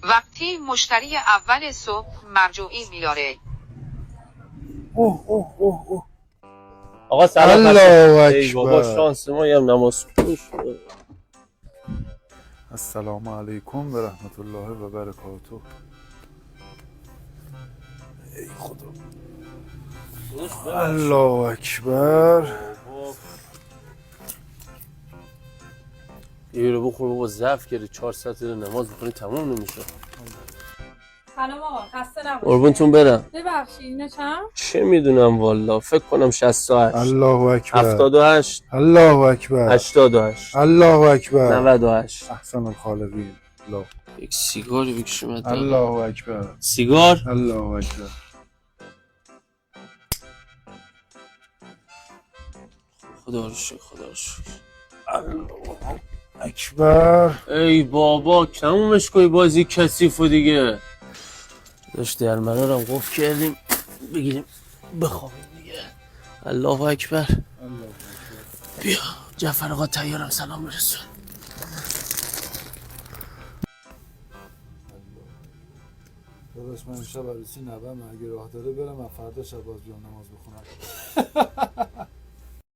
وقتی مشتری اول صبح مرجوعی میاره. اوه اوه اوه اوه. آقا سلام. الله ای بابا اکبر. شانس ما هم نماز خوش. السلام علیکم و رحمت الله و برکاته. ای خدا. الله اکبر. یه رو بخور بابا، ضعف کردی 4 ساعت نماز بخونی تموم نمیشه. سلام آقا، خسته نباشید. قربونتون برم. ببخشید اینا چند؟ چه میدونم والا، فکر کنم 68 الله اکبر. 78 الله اکبر. 88 الله اکبر. 98. احسن الخالقین. الله. یک سیگاری بکشیم. الله اکبر. سیگار. الله اکبر. خدا رو شکر، خدا رو شکر. الله اکبر. ای بابا کمومش کنی بازی کثیفو دیگه. داشت در منو رو قفل کردیم بگیریم بخوابیم دیگه. الله اکبر. بیا جعفر آقا تیارم، سلام برسون. داداش من شب عروسی نوام اگه راه داره برم و فردا شب باز بیام نماز بخونم.